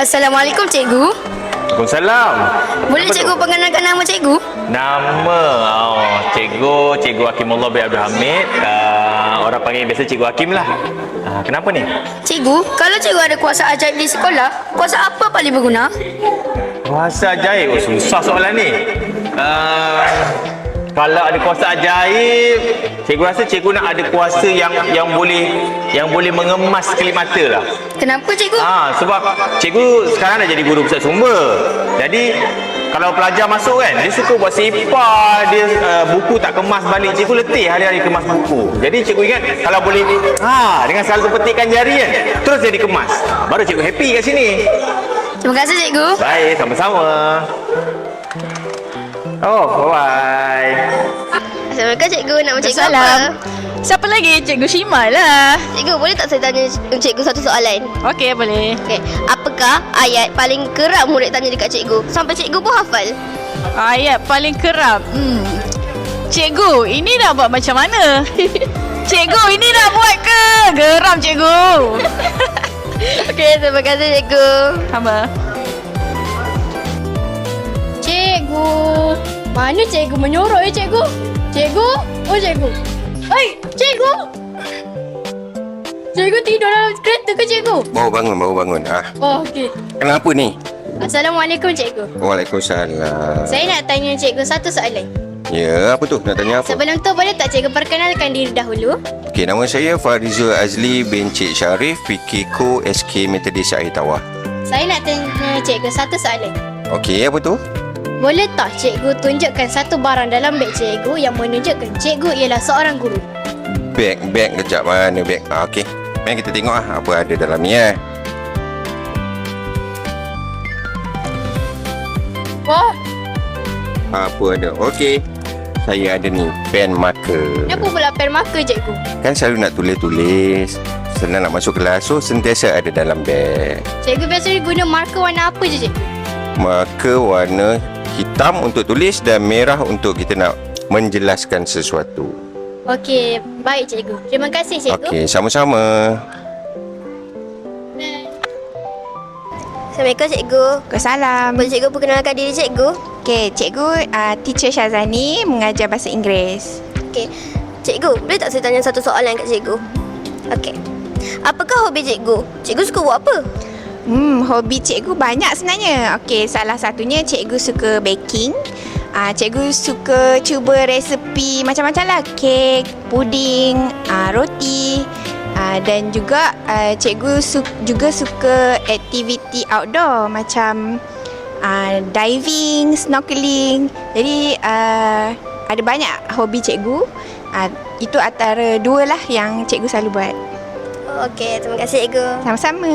Assalamualaikum cikgu. Waalaikumsalam. Boleh Apa cikgu tu? perkenalkan nama cikgu? Nama Cikgu Hakimullah bin Abdul Hamid. Orang panggil biasa Cikgu Hakim lah. Kenapa ni? Cikgu, kalau cikgu ada kuasa ajaib di sekolah, kuasa apa paling berguna? Kuasa ajaib. Susah soalan ni. Kalau ada kuasa ajaib, cikgu rasa cikgu nak ada kuasa yang boleh mengemas kelip mata lah. Kenapa cikgu? Sebab cikgu sekarang dah jadi guru pusat sumber. Jadi kalau pelajar masuk kan, dia suka buat sipar, dia buku tak kemas balik. Cikgu letih hari-hari kemas buku. Jadi cikgu ingat kalau boleh dengan selalu petikkan jari kan, terus jadi kemas. Baru cikgu happy kat sini. Terima kasih cikgu. Baik, sama-sama. Bye. Assalamualaikum cikgu. Nama cikgu Salam. apa? Siapa lagi? Cikgu Shima lah. Cikgu, boleh tak saya tanya cikgu satu soalan? Okey, boleh. Okay. Apakah ayat paling kerap murid tanya dekat cikgu sampai cikgu pun hafal? Ayat paling kerap. Cikgu, ini dah buat macam mana? Cikgu, ini dah buat ke? Geram cikgu. Okey, terima kasih cikgu. Apa? Cikgu, mana cikgu menyorok ya cikgu? Cikgu? Oh cikgu. Cikgu! Cikgu tidur dalam kereta ke cikgu? Baru bangun. Oh, okey. Kenapa ni? Assalamualaikum cikgu. Waalaikumsalam. Saya nak tanya cikgu satu soalan. Ya, apa tu? Nak tanya apa? Sebelum tu boleh tak cikgu perkenalkan diri dahulu? Okey, nama saya Farizul Azli bin Cik Syarif, PKK SK Metodis Air Tawar. Saya nak tanya cikgu satu soalan. Okey, apa tu? Boleh tak cikgu tunjukkan satu barang dalam beg cikgu yang menunjukkan cikgu ialah seorang guru? Beg kejap mana beg? Okey. Mari kita tengok apa ada dalam ni Wah, Apa ada? Okey. Saya ada ni, pen marker. kenapa pula pen marker cikgu? Kan selalu nak tulis-tulis. Senang nak masuk kelas, so sentiasa ada dalam beg. Cikgu biasanya guna marker warna apa je cikgu? Marker warna hitam untuk tulis dan merah untuk kita nak menjelaskan sesuatu. Okey, baik cikgu. Terima kasih cikgu. Okey, sama-sama. Assalamualaikum cikgu. Waalaikumsalam. Boleh cikgu perkenalkan diri cikgu? Okey, cikgu teacher Syazani mengajar bahasa Inggeris. Okey. Cikgu, boleh tak saya tanya satu soalan kat cikgu? Okey. Apakah hobi cikgu? Cikgu suka buat apa? Hobi cikgu banyak sebenarnya. Okey, salah satunya cikgu suka baking. Cikgu suka cuba resepi macam-macam lah. Kek, puding, roti. Dan juga cikgu juga suka aktiviti outdoor macam diving, snorkeling. Jadi ada banyak hobi cikgu. Itu antara dua lah yang cikgu selalu buat. Okey, terima kasih cikgu. Sama-sama.